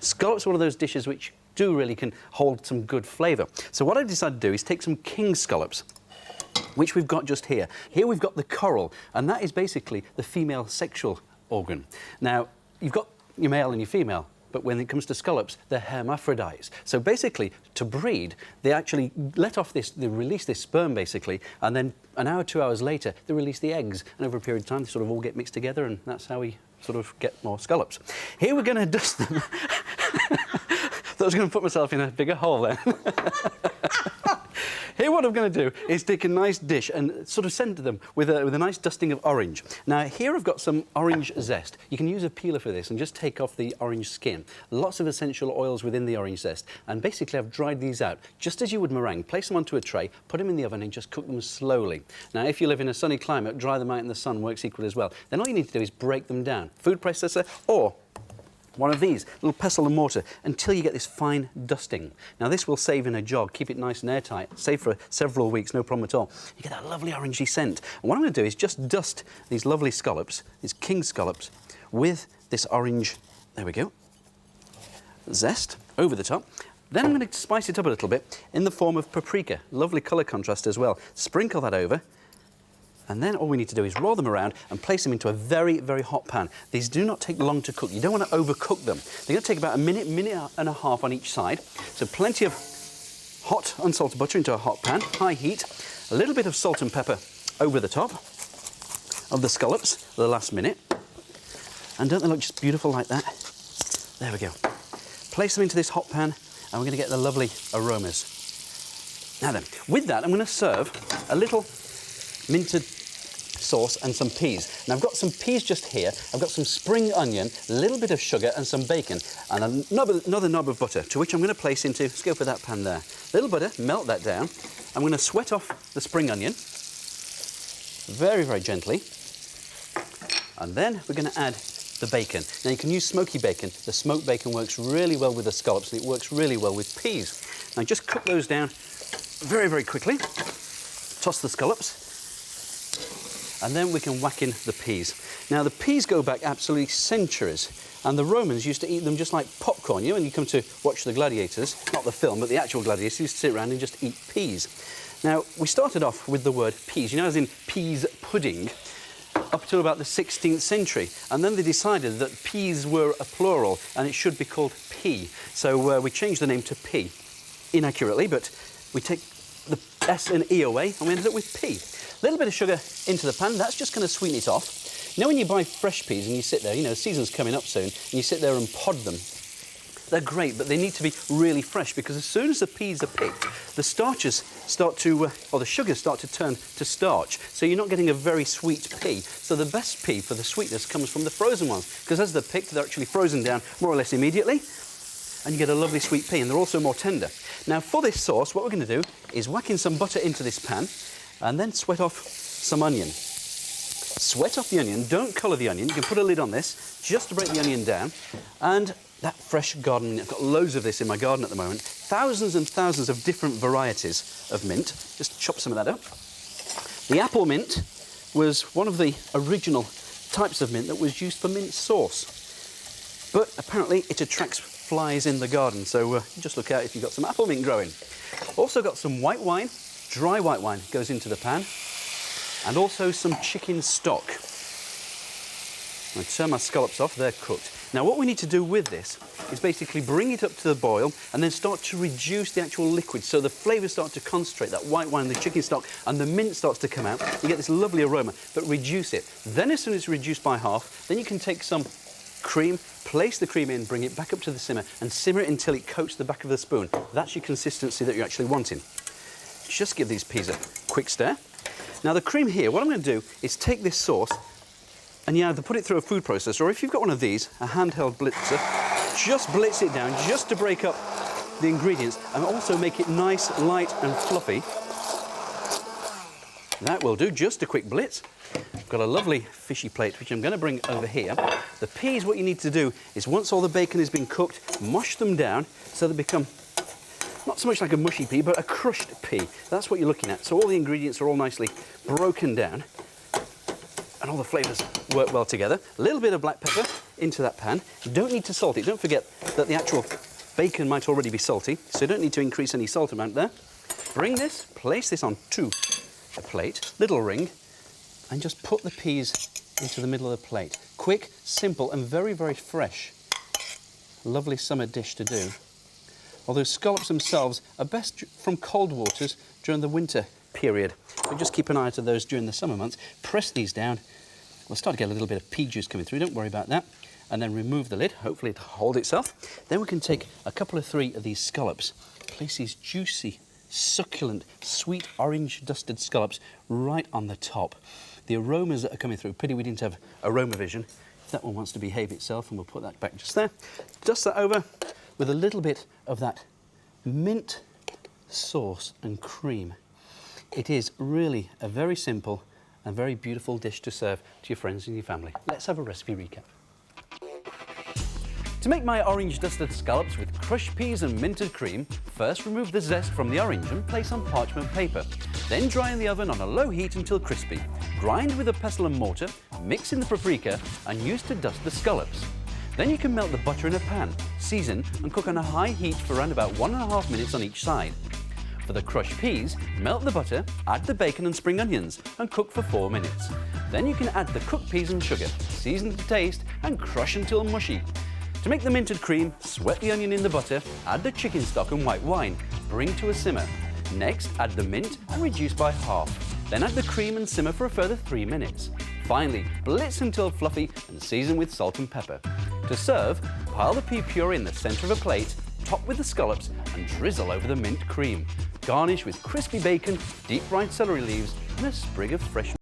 Scallops are one of those dishes which can hold some good flavour. So what I've decided to do is take some king scallops, which we've got just here. Here we've got the coral, and that is basically the female sexual organ. Now, you've got your male and your female, but when it comes to scallops, they're hermaphrodites. So basically, to breed, they actually they release this sperm, basically, and then an hour, 2 hours later, they release the eggs, and over a period of time, they sort of all get mixed together, and that's how we sort of get more scallops. Here we're going to dust them. I was going to put myself in a bigger hole then. Here what I'm going to do is take a nice dish and sort of center them with a nice dusting of orange. Now here I've got some orange zest. You can use a peeler for this and just take off the orange skin. Lots of essential oils within the orange zest, and basically I've dried these out just as you would meringue. Place them onto a tray, put them in the oven and just cook them slowly. Now if you live in a sunny climate, dry them out in the sun works equally as well. Then all you need to do is break them down. Food processor or one of these, little pestle and mortar, until you get this fine dusting. Now this will save in a jog, keep it nice and airtight, save for several weeks, no problem at all. You get that lovely orangey scent. And what I'm going to do is just dust these lovely scallops, these king scallops, with this orange, there we go, zest over the top. Then I'm going to spice it up a little bit in the form of paprika, lovely colour contrast as well. Sprinkle that over. And then all we need to do is roll them around and place them into a very, very hot pan. These do not take long to cook. You don't want to overcook them. They're going to take about a minute, minute and a half on each side. So plenty of hot, unsalted butter into a hot pan, high heat. A little bit of salt and pepper over the top of the scallops for the last minute. And don't they look just beautiful like that? There we go. Place them into this hot pan and we're going to get the lovely aromas. Now then, with that, I'm going to serve a little minted sauce and some peas. Now I've got some peas just here, I've got some spring onion, a little bit of sugar and some bacon, and another knob of butter, to which I'm going to place into, let's go for that pan there. Little butter, melt that down. I'm going to sweat off the spring onion, very, very gently. And then we're going to add the bacon. Now you can use smoky bacon. The smoked bacon works really well with the scallops and it works really well with peas. Now just cook those down very, very quickly. Toss the scallops. And then we can whack in the peas. Now the peas go back absolutely centuries, and the Romans used to eat them just like popcorn. You know when you come to watch the gladiators, not the film, but the actual gladiators used to sit around and just eat peas. Now we started off with the word peas, you know, as in peas pudding, up to about the 16th century, and then they decided that peas were a plural and it should be called pea. So we changed the name to pea, inaccurately, but we take the S and E away and we ended up with pea. A little bit of sugar into the pan, that's just going to sweeten it off. You know when you buy fresh peas and you sit there, you know, season's coming up soon, and you sit there and pod them, they're great, but they need to be really fresh, because as soon as the peas are picked, the starches start to, or the sugars start to turn to starch, so you're not getting a very sweet pea. So the best pea for the sweetness comes from the frozen ones, because as they're picked, they're actually frozen down more or less immediately, and you get a lovely sweet pea, and they're also more tender. Now for this sauce, what we're going to do is whack in some butter into this pan, and then sweat off some onion. Sweat off the onion, don't colour the onion. You can put a lid on this just to break the onion down. And that fresh garden, I've got loads of this in my garden at the moment. Thousands and thousands of different varieties of mint. Just chop some of that up. The apple mint was one of the original types of mint that was used for mint sauce. But apparently it attracts flies in the garden, so just look out if you've got some apple mint growing. Also got some white wine. Dry white wine goes into the pan, and also some chicken stock. I turn my scallops off, they're cooked. Now what we need to do with this is basically bring it up to the boil and then start to reduce the actual liquid, so the flavours start to concentrate, that white wine, the chicken stock, and the mint starts to come out. You get this lovely aroma, but reduce it. Then as soon as it's reduced by half, then you can take some cream, place the cream in, bring it back up to the simmer, and simmer it until it coats the back of the spoon. That's your consistency that you're actually wanting. Just give these peas a quick stir. Now the cream here, what I'm going to do is take this sauce and you either put it through a food processor, or if you've got one of these, a handheld blitzer, just blitz it down just to break up the ingredients and also make it nice, light and fluffy. That will do, just a quick blitz. I've got a lovely fishy plate which I'm going to bring over here. The peas, what you need to do is once all the bacon has been cooked, mush them down so they become not so much like a mushy pea, but a crushed pea. That's what you're looking at. So all the ingredients are all nicely broken down and all the flavours work well together. A little bit of black pepper into that pan. You don't need to salt it. Don't forget that the actual bacon might already be salty, so you don't need to increase any salt amount there. Bring this, place this onto a plate, little ring, and just put the peas into the middle of the plate. Quick, simple, and very, very fresh. Lovely summer dish to do. Although scallops themselves are best from cold waters during the winter period. So just keep an eye out for those during the summer months. Press these down. We'll start to get a little bit of pea juice coming through, don't worry about that. And then remove the lid, hopefully it'll hold itself. Then we can take a couple of three of these scallops, place these juicy, succulent, sweet orange dusted scallops right on the top. The aromas that are coming through, pity we didn't have aroma vision. If that one wants to behave itself, and we'll put that back just there. Dust that over with a little bit of that mint sauce and cream. It is really a very simple and very beautiful dish to serve to your friends and your family. Let's have a recipe recap. To make my orange dusted scallops with crushed peas and minted cream, first remove the zest from the orange and place on parchment paper. Then dry in the oven on a low heat until crispy. Grind with a pestle and mortar, mix in the paprika and use to dust the scallops. Then you can melt the butter in a pan, season and cook on a high heat for around about 1.5 minutes on each side. For the crushed peas, melt the butter, add the bacon and spring onions and cook for 4 minutes. Then you can add the cooked peas and sugar, season to taste and crush until mushy. To make the minted cream, sweat the onion in the butter, add the chicken stock and white wine, bring to a simmer. Next, add the mint and reduce by half. Then add the cream and simmer for a further 3 minutes. Finally, blitz until fluffy and season with salt and pepper. To serve, pile the pea puree in the centre of a plate, top with the scallops and drizzle over the mint cream. Garnish with crispy bacon, deep fried celery leaves and a sprig of fresh